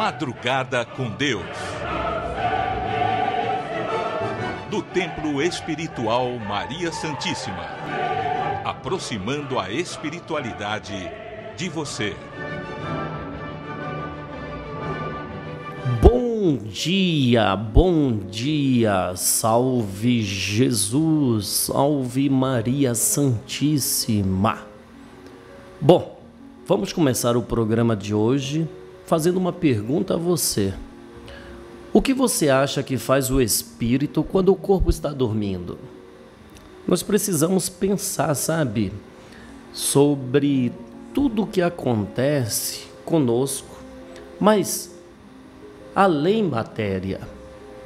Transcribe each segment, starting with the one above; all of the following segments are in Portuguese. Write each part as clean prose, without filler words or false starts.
Madrugada com Deus. Do Templo Espiritual Maria Santíssima. Aproximando a espiritualidade de você. Bom dia, salve Jesus, salve Maria Santíssima. Bom, vamos começar o programa de hoje fazendo uma pergunta a você. O que você acha que faz o espírito quando o corpo está dormindo? Nós precisamos pensar, sabe, sobre tudo o que acontece conosco, mas além matéria,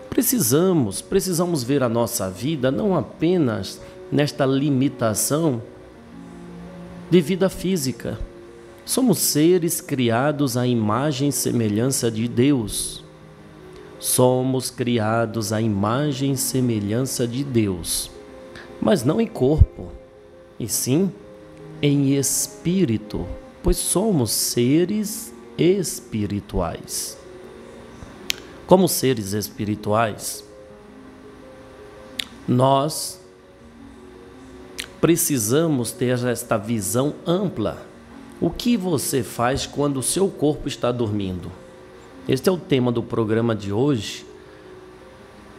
precisamos ver a nossa vida não apenas nesta limitação de vida física. Somos seres criados à imagem e semelhança de Deus. Somos criados à imagem e semelhança de Deus, mas não em corpo, e sim em espírito, pois somos seres espirituais. Como seres espirituais, nós precisamos ter esta visão ampla. O que você faz quando o seu corpo está dormindo? Este é o tema do programa de hoje,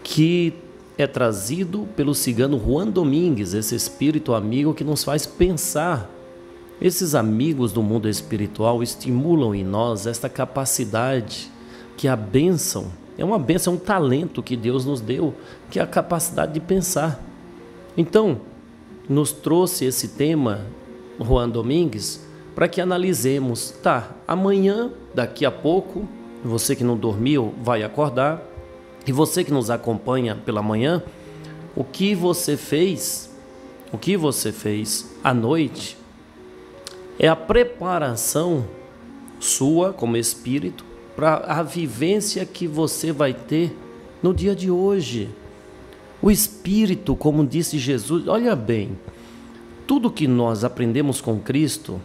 que é trazido pelo cigano Juan Domingues, esse espírito amigo que nos faz pensar. Esses amigos do mundo espiritual estimulam em nós esta capacidade, que a bênção é uma bênção, é um talento que Deus nos deu, que é a capacidade de pensar. Então, nos trouxe esse tema, Juan Domingues, para que analisemos. Amanhã, daqui a pouco, você que não dormiu vai acordar, e você que nos acompanha pela manhã, o que você fez à noite é a preparação sua como espírito para a vivência que você vai ter no dia de hoje. O Espírito, como disse Jesus, olha bem, tudo que nós aprendemos com Cristo,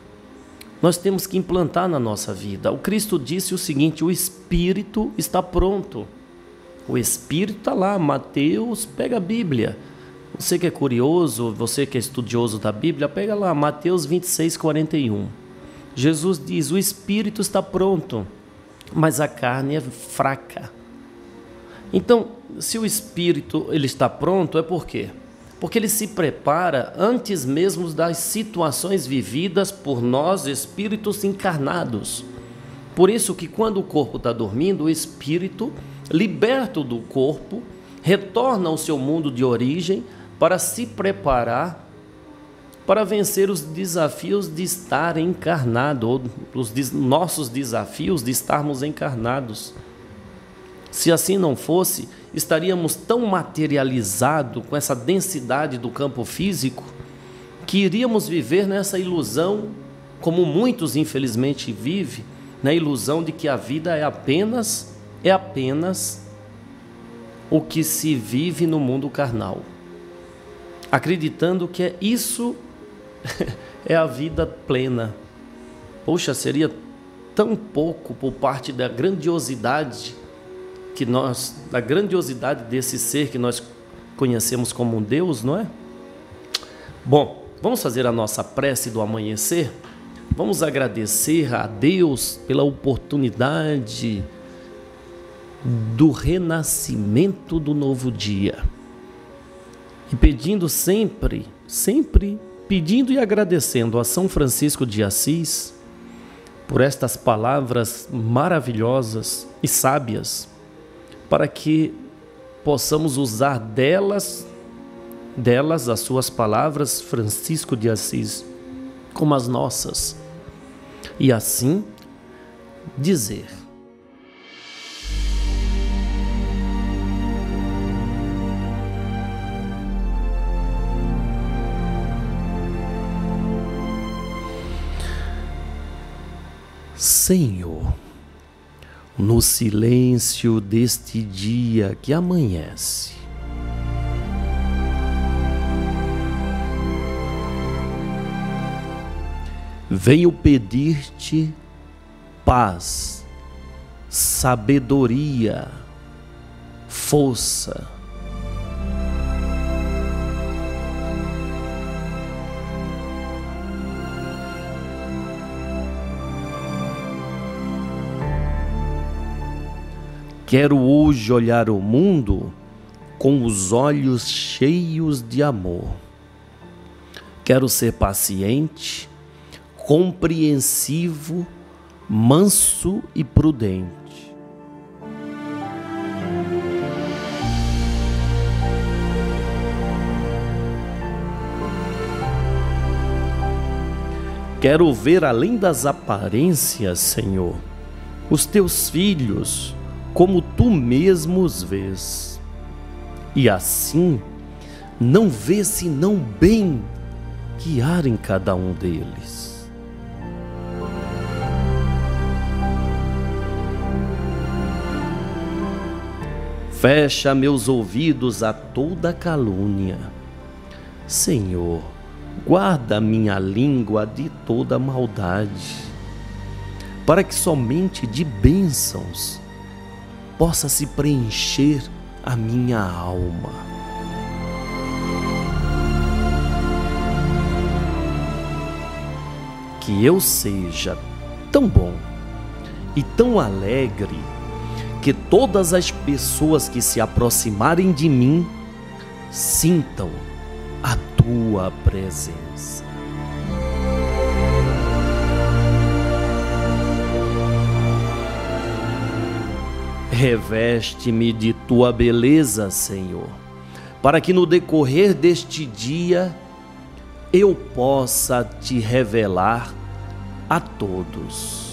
nós temos que implantar na nossa vida. O Cristo disse o seguinte: o Espírito está pronto. O Espírito está lá, Mateus, pega a Bíblia. Você que é curioso, você que é estudioso da Bíblia, pega lá, Mateus 26:41. Jesus diz: o Espírito está pronto, mas a carne é fraca. Então, se o Espírito ele está pronto, é por quê? Porque ele se prepara antes mesmo das situações vividas por nós, espíritos encarnados. Por isso que quando o corpo está dormindo, o espírito, liberto do corpo, retorna ao seu mundo de origem para se preparar para vencer os desafios de estar encarnado, ou os nossos desafios de estarmos encarnados. Se assim não fosse, estaríamos tão materializados com essa densidade do campo físico que iríamos viver nessa ilusão, como muitos infelizmente vivem, na ilusão de que a vida é apenas o que se vive no mundo carnal, acreditando que é isso é a vida plena. Poxa, seria tão pouco por parte da grandiosidade desse ser que nós conhecemos como um Deus, não é? Bom, vamos fazer a nossa prece do amanhecer? Vamos agradecer a Deus pela oportunidade do renascimento do novo dia. E pedindo sempre pedindo e agradecendo a São Francisco de Assis por estas palavras maravilhosas e sábias, para que possamos usar delas as suas palavras, Francisco de Assis, como as nossas, e assim dizer: Senhor, no silêncio deste dia que amanhece, venho pedir-te paz, sabedoria, força. Quero hoje olhar o mundo com os olhos cheios de amor. Quero ser paciente, compreensivo, manso e prudente. Quero ver além das aparências, Senhor, os teus filhos, como tu mesmo os vês, e assim não vê senão bem que há em cada um deles. Fecha meus ouvidos a toda calúnia. Senhor, guarda minha língua de toda maldade, para que somente de bênçãos possa se preencher a minha alma. Que eu seja tão bom e tão alegre que todas as pessoas que se aproximarem de mim sintam a tua presença. Reveste-me de tua beleza, Senhor, para que no decorrer deste dia eu possa te revelar a todos.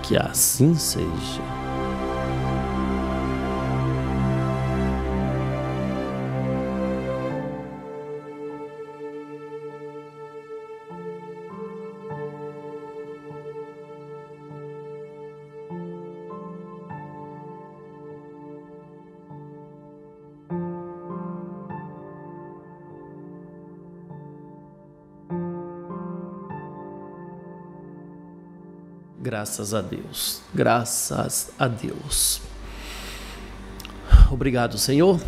Que assim seja. Graças a Deus, graças a Deus. Obrigado, Senhor,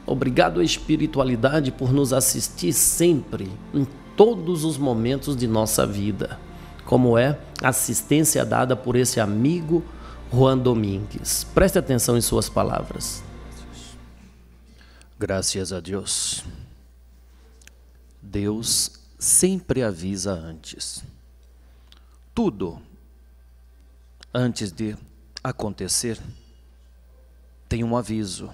obrigado à espiritualidade por nos assistir sempre, em todos os momentos de nossa vida, como é a assistência dada por esse amigo Juan Domingues. Preste atenção em suas palavras. Graças a Deus. Deus sempre avisa antes. Tudo, antes de acontecer, tem um aviso.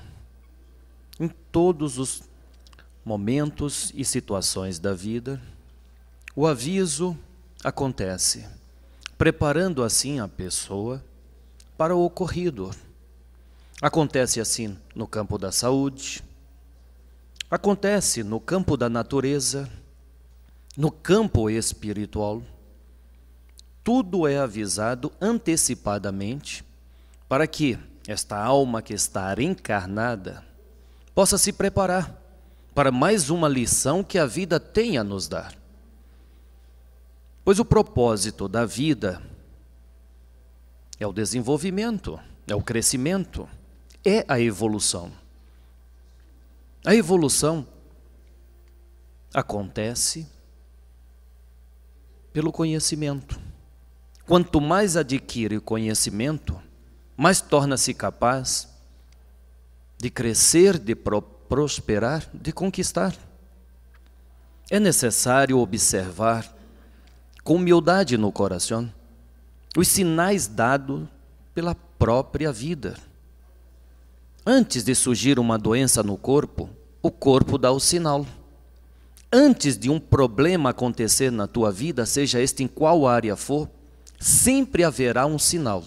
Em todos os momentos e situações da vida, o aviso acontece, preparando assim a pessoa para o ocorrido. Acontece assim no campo da saúde, acontece no campo da natureza, no campo espiritual. Tudo é avisado antecipadamente para que esta alma que está encarnada possa se preparar para mais uma lição que a vida tem a nos dar. Pois o propósito da vida é o desenvolvimento, é o crescimento, é a evolução. A evolução acontece pelo conhecimento. Quanto mais adquire conhecimento, mais torna-se capaz de crescer, de prosperar, de conquistar. É necessário observar com humildade no coração os sinais dados pela própria vida. Antes de surgir uma doença no corpo, o corpo dá o sinal. Antes de um problema acontecer na tua vida, seja este em qual área for, sempre haverá um sinal.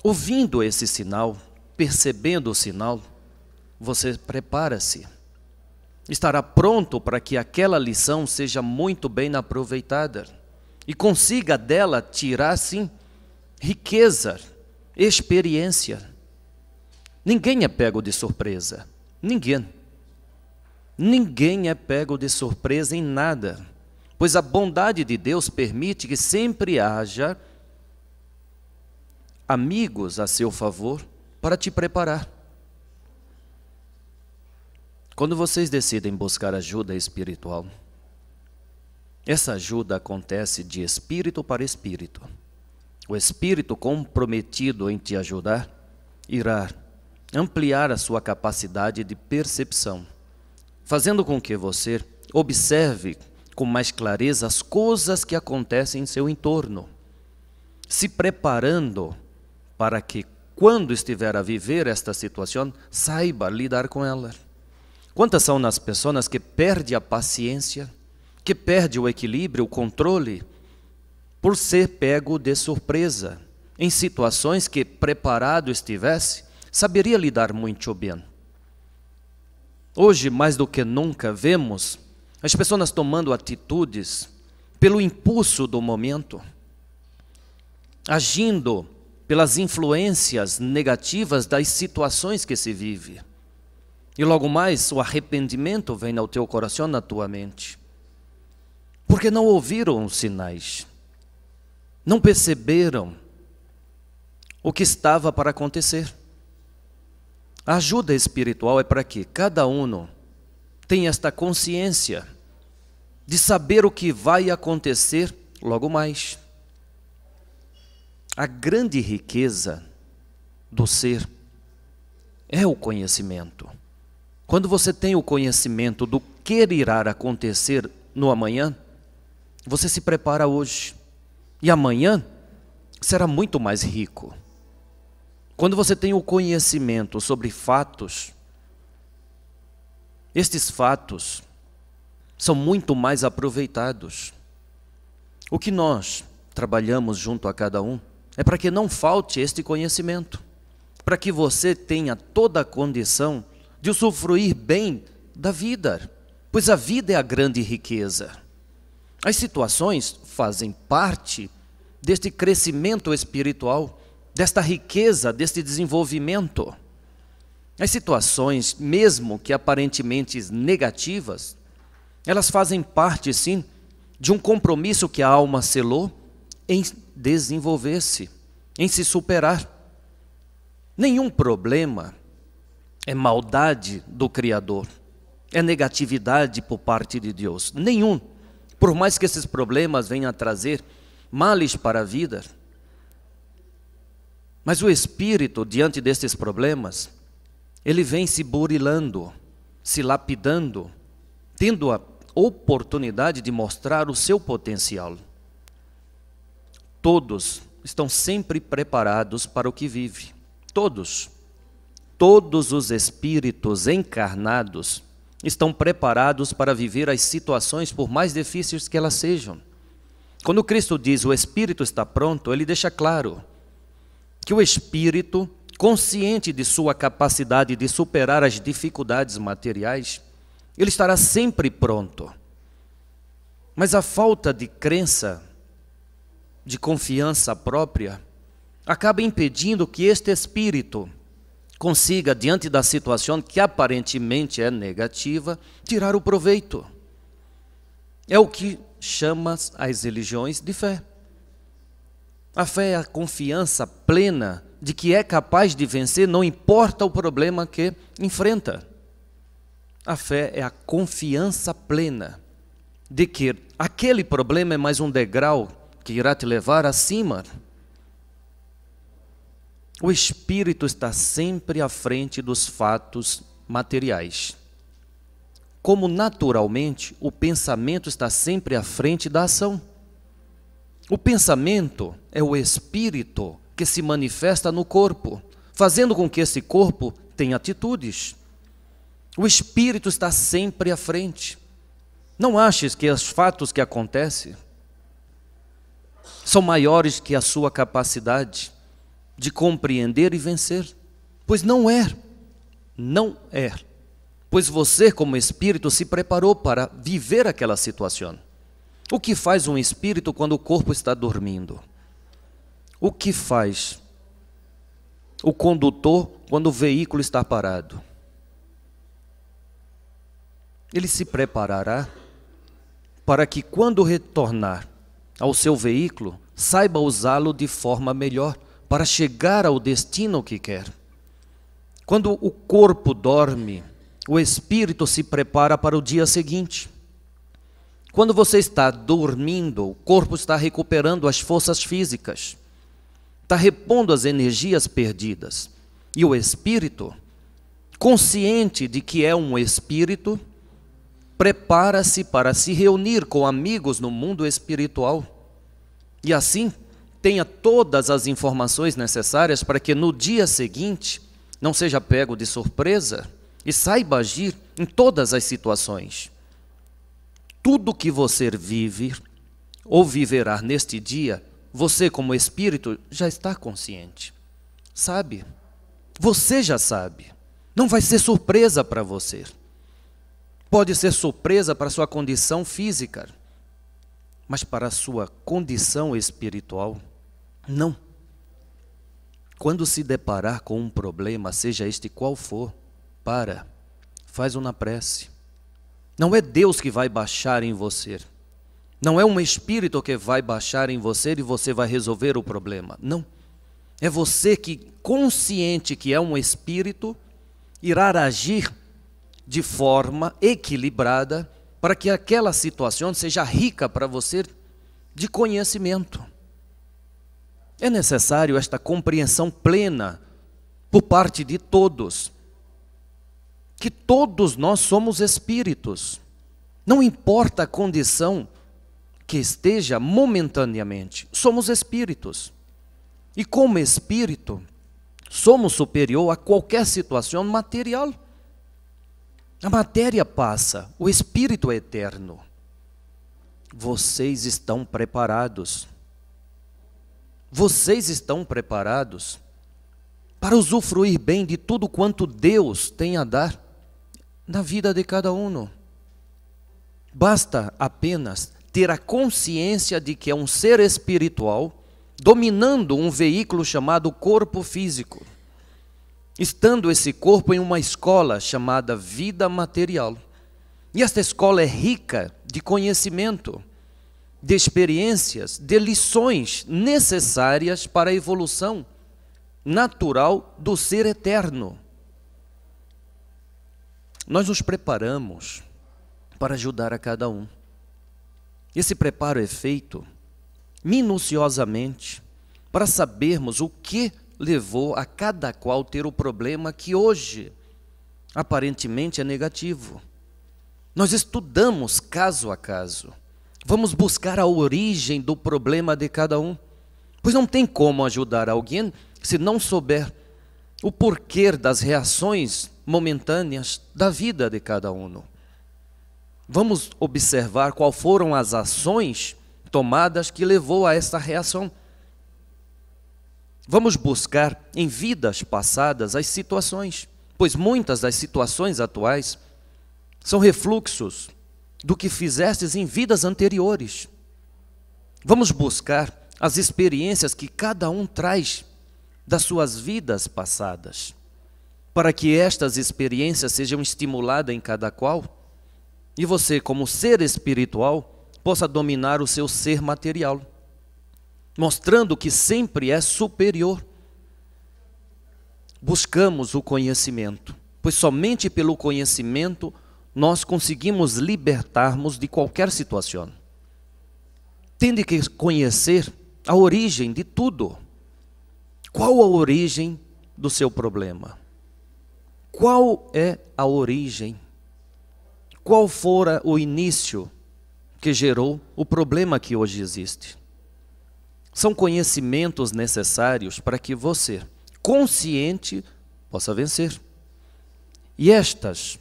Ouvindo esse sinal, percebendo o sinal, você prepara-se. Estará pronto para que aquela lição seja muito bem aproveitada. e consiga dela tirar, sim, riqueza, experiência. Ninguém é pego de surpresa. Ninguém. Ninguém é pego de surpresa em nada, pois a bondade de Deus permite que sempre haja amigos a seu favor para te preparar. Quando vocês decidem buscar ajuda espiritual, essa ajuda acontece de espírito para espírito. O espírito comprometido em te ajudar irá ampliar a sua capacidade de percepção, fazendo com que você observe com mais clareza as coisas que acontecem em seu entorno, se preparando para que, quando estiver a viver esta situação, saiba lidar com ela. Quantas são as pessoas que perdem a paciência, que perdem o equilíbrio, o controle, por ser pego de surpresa, em situações que, preparado estivesse, saberia lidar muito bem. Hoje, mais do que nunca, vemos as pessoas tomando atitudes pelo impulso do momento, agindo pelas influências negativas das situações que se vive. E logo mais o arrependimento vem ao teu coração, na tua mente. Porque não ouviram os sinais, não perceberam o que estava para acontecer. A ajuda espiritual é para que cada um tenha esta consciência de saber o que vai acontecer logo mais. A grande riqueza do ser é o conhecimento. Quando você tem o conhecimento do que irá acontecer no amanhã, você se prepara hoje. E amanhã será muito mais rico. Quando você tem o conhecimento sobre fatos, estes fatos são muito mais aproveitados. O que nós trabalhamos junto a cada um é para que não falte este conhecimento, para que você tenha toda a condição de usufruir bem da vida, pois a vida é a grande riqueza. As situações fazem parte deste crescimento espiritual, desta riqueza, deste desenvolvimento. As situações, mesmo que aparentemente negativas, elas fazem parte, sim, de um compromisso que a alma selou em desenvolver-se, em se superar. Nenhum problema é maldade do Criador, é negatividade por parte de Deus. Nenhum. Por mais que esses problemas venham a trazer males para a vida, mas o espírito, diante destes problemas, ele vem se burilando, se lapidando, tendo a oportunidade de mostrar o seu potencial. Todos estão sempre preparados para o que vive. Todos. Todos os espíritos encarnados estão preparados para viver as situações, por mais difíceis que elas sejam. Quando Cristo diz o espírito está pronto, ele deixa claro que o espírito, consciente de sua capacidade de superar as dificuldades materiais, ele estará sempre pronto. Mas a falta de crença, de confiança própria, acaba impedindo que este espírito consiga, diante da situação que aparentemente é negativa, tirar o proveito. É o que chama as religiões de fé. A fé é a confiança plena de que é capaz de vencer, não importa o problema que enfrenta. A fé é a confiança plena de que aquele problema é mais um degrau que irá te levar acima. O espírito está sempre à frente dos fatos materiais. Como naturalmente o pensamento está sempre à frente da ação. O pensamento é o espírito que se manifesta no corpo, fazendo com que esse corpo tenha atitudes. O espírito está sempre à frente. Não aches que os fatos que acontecem são maiores que a sua capacidade de compreender e vencer, pois não é. Não é. Pois você, como espírito, se preparou para viver aquela situação. O que faz um espírito quando o corpo está dormindo? O que faz o condutor quando o veículo está parado? Ele se preparará para que, quando retornar ao seu veículo, saiba usá-lo de forma melhor para chegar ao destino que quer. Quando o corpo dorme, o espírito se prepara para o dia seguinte. Quando você está dormindo, o corpo está recuperando as forças físicas, está repondo as energias perdidas. E o espírito, consciente de que é um espírito, prepara-se para se reunir com amigos no mundo espiritual. E assim, tenha todas as informações necessárias para que no dia seguinte não seja pego de surpresa e saiba agir em todas as situações. Tudo que você vive ou viverá neste dia, você como espírito já está consciente. Sabe? Você já sabe. Não vai ser surpresa para você. Pode ser surpresa para a sua condição física, mas para a sua condição espiritual, não. Quando se deparar com um problema, seja este qual for, faz uma prece. Não é Deus que vai baixar em você. Não é um espírito que vai baixar em você e você vai resolver o problema. Não. É você que, consciente que é um espírito, irá agir de forma equilibrada para que aquela situação seja rica para você de conhecimento. É necessário esta compreensão plena por parte de todos, que todos nós somos espíritos. Não importa a condição que esteja momentaneamente, somos espíritos. E como espírito, somos superior a qualquer situação material. A matéria passa, o espírito é eterno. Vocês estão preparados. Vocês estão preparados para usufruir bem de tudo quanto Deus tem a dar na vida de cada um. Basta apenas ter a consciência de que é um ser espiritual dominando um veículo chamado corpo físico, estando esse corpo em uma escola chamada vida material. E esta escola é rica de conhecimento, de experiências, de lições necessárias para a evolução natural do ser eterno. Nós nos preparamos para ajudar a cada um. Esse preparo é feito minuciosamente para sabermos o que levou a cada qual ter o problema que hoje aparentemente é negativo. Nós estudamos caso a caso. Vamos buscar a origem do problema de cada um. Pois não tem como ajudar alguém se não souber o porquê das reações momentâneas da vida de cada um. Vamos observar quais foram as ações tomadas que levou a esta reação. Vamos buscar em vidas passadas as situações, pois muitas das situações atuais são refluxos do que fizestes em vidas anteriores. Vamos buscar as experiências que cada um traz das suas vidas passadas, para que estas experiências sejam estimuladas em cada qual, e você, como ser espiritual, possa dominar o seu ser material, mostrando que sempre é superior. Buscamos o conhecimento, pois somente pelo conhecimento nós conseguimos libertarmos de qualquer situação. Tem que conhecer a origem de tudo. Qual a origem do seu problema? Qual é a origem? Qual fora o início que gerou o problema que hoje existe? São conhecimentos necessários para que você, consciente, possa vencer. E estas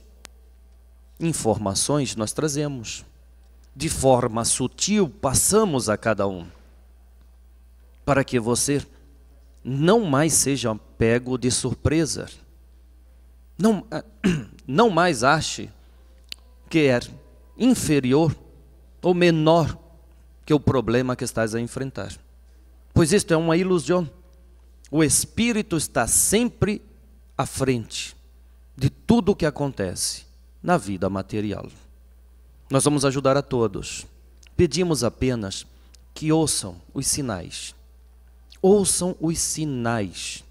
informações nós trazemos. De forma sutil, passamos a cada um, para que você não mais seja pego de surpresa. Não mais ache que é inferior ou menor que o problema que estás a enfrentar. Pois isto é uma ilusão. O Espírito está sempre à frente de tudo o que acontece na vida material. Nós vamos ajudar a todos. Pedimos apenas que ouçam os sinais. Ouçam os sinais.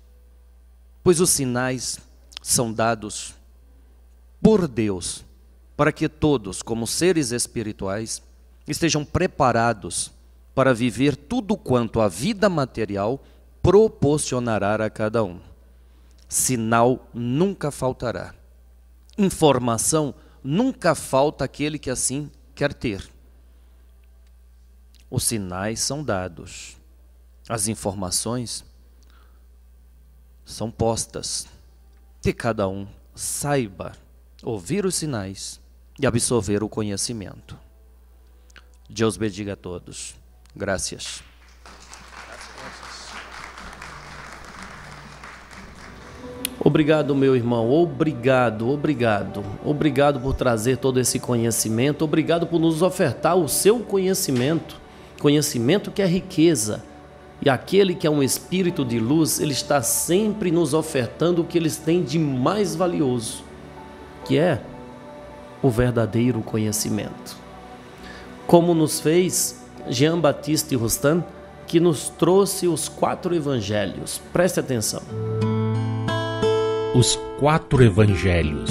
Pois os sinais são dados por Deus para que todos, como seres espirituais, estejam preparados para viver tudo quanto a vida material proporcionará a cada um. Sinal nunca faltará. Informação nunca falta àquele que assim quer ter. Os sinais são dados. As informações são postas. Que cada um saiba ouvir os sinais e absorver o conhecimento. Deus bendiga a todos. Graças. Obrigado, meu irmão. Obrigado por trazer todo esse conhecimento. Obrigado por nos ofertar o seu conhecimento. Conhecimento que é riqueza. E aquele que é um espírito de luz, ele está sempre nos ofertando o que eles têm de mais valioso, que é o verdadeiro conhecimento. Como nos fez Jean Baptiste Rustin, que nos trouxe os 4 evangelhos. Preste atenção. Os 4 evangelhos.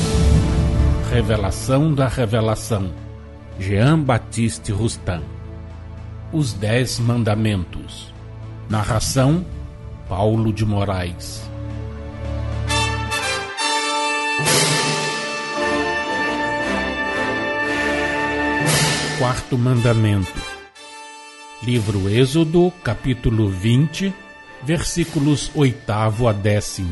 Revelação da revelação. Jean Baptiste Rustin. Os 10 mandamentos. Narração: Paulo de Moraes. Quarto mandamento. Livro Êxodo, capítulo 20, versículos 8º a 10º.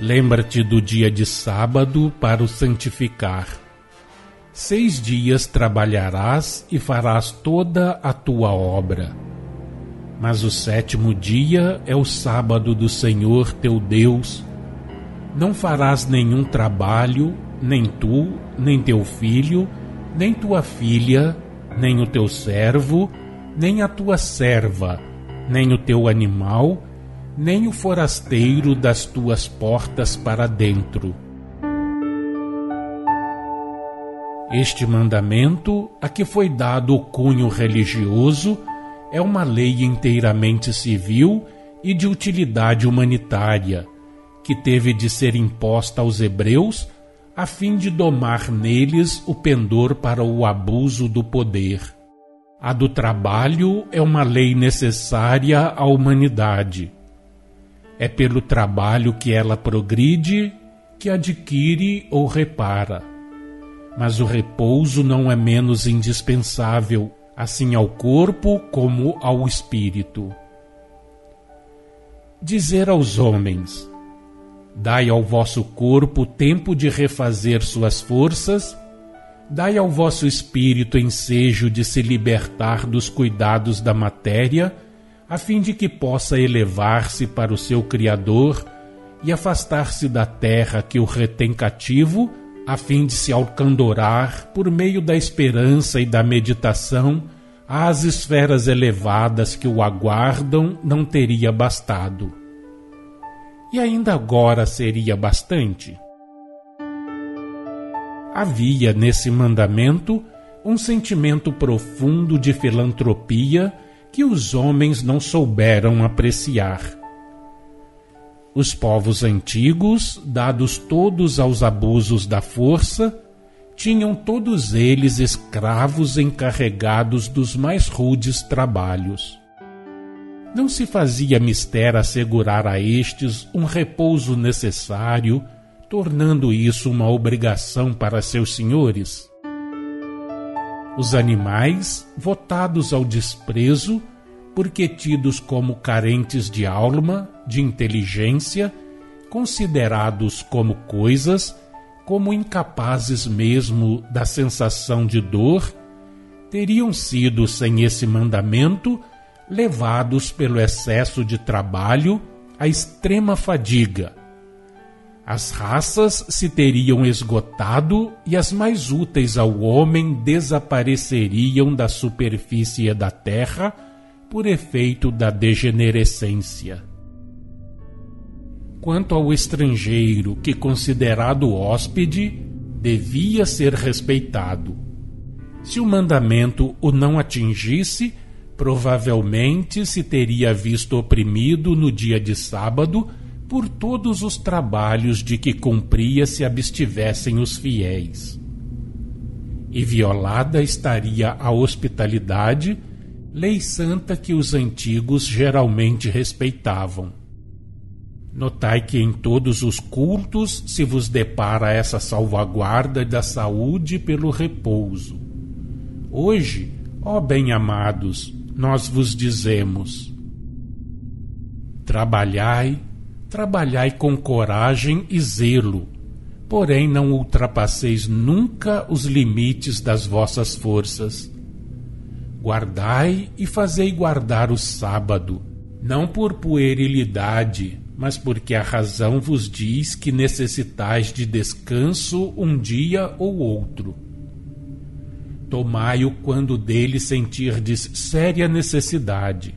Lembra-te do dia de sábado para o santificar. 6 dias trabalharás e farás toda a tua obra. Mas o 7º dia é o sábado do Senhor teu Deus. Não farás nenhum trabalho, nem tu, nem teu filho, nem tua filha, nem o teu servo, nem a tua serva, nem o teu animal, nem o forasteiro das tuas portas para dentro. Este mandamento, a que foi dado o cunho religioso, é uma lei inteiramente civil e de utilidade humanitária, que teve de ser imposta aos hebreus a fim de domar neles o pendor para o abuso do poder. A do trabalho é uma lei necessária à humanidade. É pelo trabalho que ela progride, que adquire ou repara. Mas o repouso não é menos indispensável, assim ao corpo como ao espírito. Dizer aos homens: dai ao vosso corpo tempo de refazer suas forças, dai ao vosso espírito ensejo de se libertar dos cuidados da matéria, a fim de que possa elevar-se para o seu Criador e afastar-se da terra que o retém cativo, a fim de se alcandorar, por meio da esperança e da meditação, às esferas elevadas que o aguardam, não teria bastado. E ainda agora seria bastante? Havia nesse mandamento um sentimento profundo de filantropia que os homens não souberam apreciar. Os povos antigos, dados todos aos abusos da força, tinham todos eles escravos encarregados dos mais rudes trabalhos. Não se fazia mister assegurar a estes um repouso necessário, tornando isso uma obrigação para seus senhores. Os animais, votados ao desprezo, porque tidos como carentes de alma, de inteligência, considerados como coisas, como incapazes mesmo da sensação de dor, teriam sido, sem esse mandamento, levados pelo excesso de trabalho à extrema fadiga. As raças se teriam esgotado e as mais úteis ao homem desapareceriam da superfície da terra por efeito da degenerescência. Quanto ao estrangeiro que, considerado hóspede, devia ser respeitado. Se o mandamento o não atingisse, provavelmente se teria visto oprimido no dia de sábado por todos os trabalhos de que cumpria se abstivessem os fiéis. E violada estaria a hospitalidade, lei santa que os antigos geralmente respeitavam. Notai que em todos os cultos se vos depara essa salvaguarda da saúde pelo repouso. Hoje, ó bem-amados, nós vos dizemos: trabalhai com coragem e zelo, porém não ultrapasseis nunca os limites das vossas forças. Guardai e fazei guardar o sábado, não por puerilidade, mas porque a razão vos diz que necessitais de descanso um dia ou outro. Tomai-o quando dele sentirdes séria necessidade.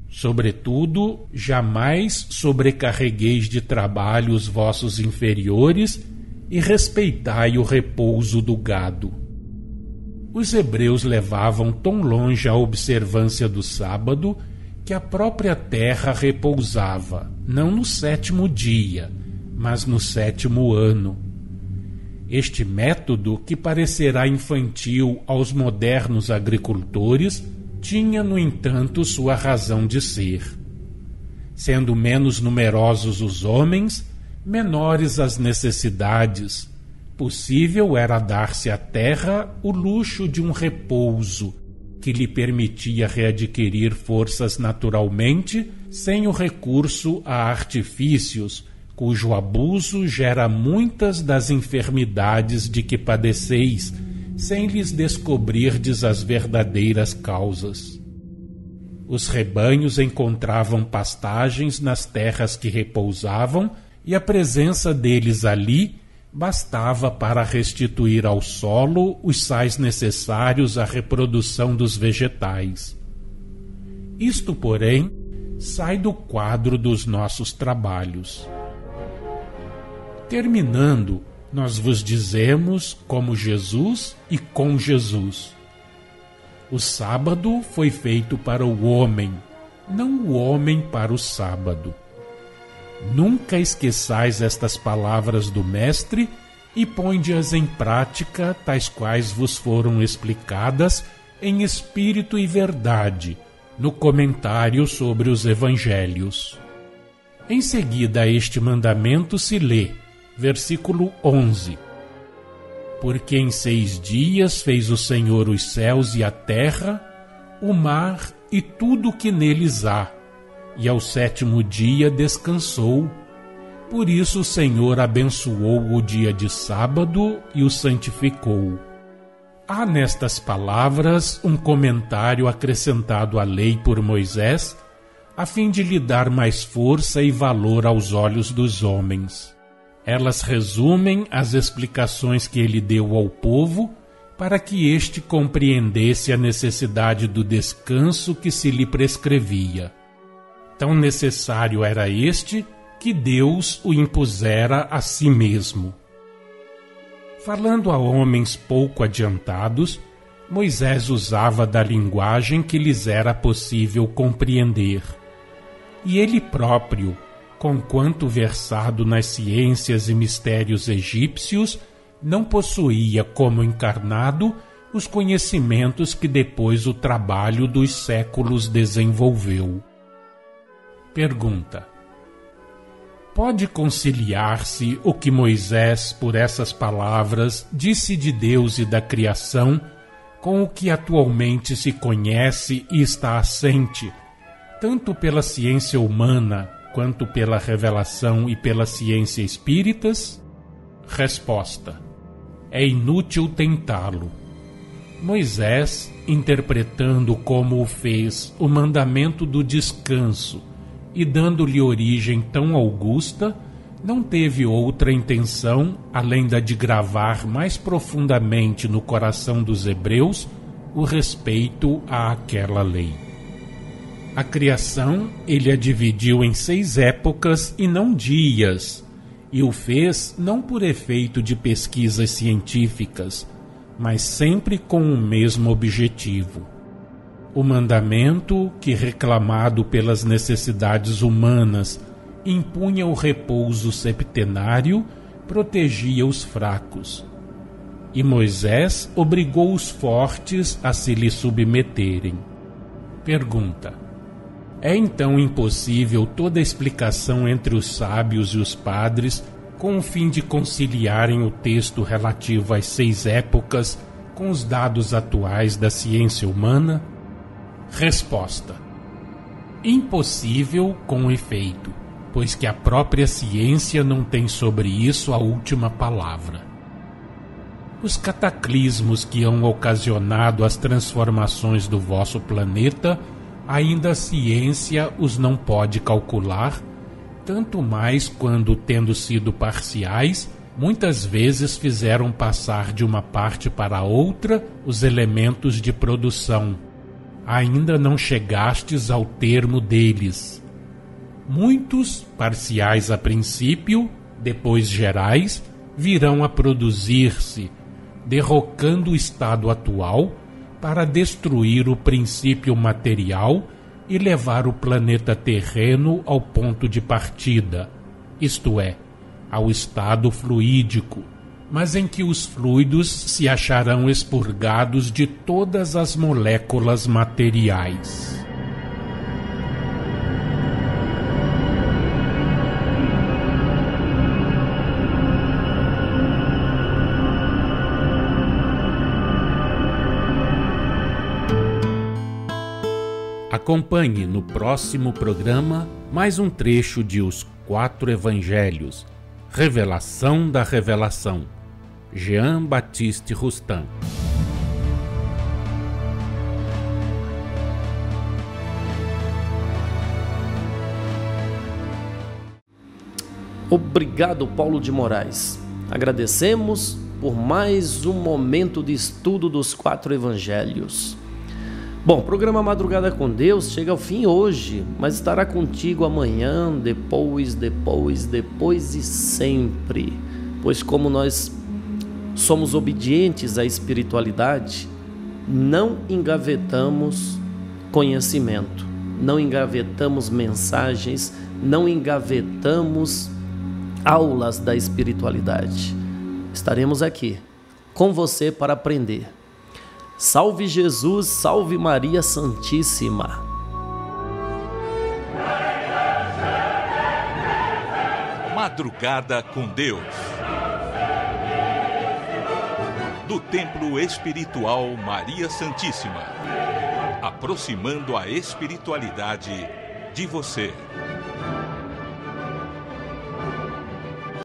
Sobretudo, jamais sobrecarregueis de trabalho os vossos inferiores e respeitai o repouso do gado. Os hebreus levavam tão longe a observância do sábado que a própria terra repousava, não no 7º dia, mas no 7º ano. Este método, que parecerá infantil aos modernos agricultores, tinha, no entanto, sua razão de ser. Sendo menos numerosos os homens, menores as necessidades, possível era dar-se à terra o luxo de um repouso que lhe permitia readquirir forças naturalmente, sem o recurso a artifícios, cujo abuso gera muitas das enfermidades de que padeceis, sem lhes descobrirdes as verdadeiras causas. Os rebanhos encontravam pastagens nas terras que repousavam, e a presença deles ali bastava para restituir ao solo os sais necessários à reprodução dos vegetais. Isto, porém, sai do quadro dos nossos trabalhos. Terminando, nós vos dizemos, como Jesus e com Jesus: o sábado foi feito para o homem, não o homem para o sábado. Nunca esqueçais estas palavras do Mestre e ponde-as em prática, tais quais vos foram explicadas em espírito e verdade, no comentário sobre os Evangelhos. Em seguida a este mandamento se lê, versículo 11: Porque em 6 dias fez o Senhor os céus e a terra, o mar e tudo o que neles há, e ao 7º dia descansou. Por isso o Senhor abençoou o dia de sábado e o santificou. Há nestas palavras um comentário acrescentado à lei por Moisés, a fim de lhe dar mais força e valor aos olhos dos homens. Elas resumem as explicações que ele deu ao povo, para que este compreendesse a necessidade do descanso que se lhe prescrevia. Tão necessário era este, que Deus o impusera a si mesmo. Falando a homens pouco adiantados, Moisés usava da linguagem que lhes era possível compreender. E ele próprio, conquanto versado nas ciências e mistérios egípcios, não possuía como encarnado os conhecimentos que depois o trabalho dos séculos desenvolveu. Pergunta: pode conciliar-se o que Moisés, por essas palavras, disse de Deus e da criação, com o que atualmente se conhece e está assente, tanto pela ciência humana quanto pela revelação e pela ciência espíritas? Resposta: é inútil tentá-lo. Moisés, interpretando como o fez o mandamento do descanso e dando-lhe origem tão augusta, não teve outra intenção além da de gravar mais profundamente no coração dos hebreus o respeito àquela lei. A criação ele a dividiu em 6 épocas e não dias, e o fez não por efeito de pesquisas científicas, mas sempre com o mesmo objetivo. O mandamento, que reclamado pelas necessidades humanas, impunha o repouso septenário, protegia os fracos. E Moisés obrigou os fortes a se lhe submeterem. Pergunta: é então impossível toda explicação entre os sábios e os padres com o fim de conciliarem o texto relativo às 6 épocas com os dados atuais da ciência humana? Resposta: impossível com efeito, pois que a própria ciência não tem sobre isso a última palavra. Os cataclismos que hão ocasionado as transformações do vosso planeta, ainda a ciência os não pode calcular, tanto mais quando, tendo sido parciais, muitas vezes fizeram passar de uma parte para outra os elementos de produção. Ainda não chegastes ao termo deles. Muitos, parciais a princípio, depois gerais, virão a produzir-se, derrocando o estado atual para destruir o princípio material e levar o planeta terreno ao ponto de partida, isto é, ao estado fluídico, mas em que os fluidos se acharão expurgados de todas as moléculas materiais. Acompanhe no próximo programa mais um trecho de Os 4 Evangelhos, Revelação da Revelação, Jean Baptiste Rustin. Obrigado, Paulo de Moraes. Agradecemos por mais um momento de estudo dos 4 Evangelhos. Bom, o programa Madrugada com Deus chega ao fim hoje, mas estará contigo amanhã, depois e sempre. Pois como nós somos obedientes à espiritualidade, não engavetamos conhecimento, não engavetamos mensagens, não engavetamos aulas da espiritualidade. Estaremos aqui com você para aprender. Salve Jesus, salve Maria Santíssima. Madrugada com Deus. Do Templo Espiritual Maria Santíssima. Aproximando a espiritualidade de você.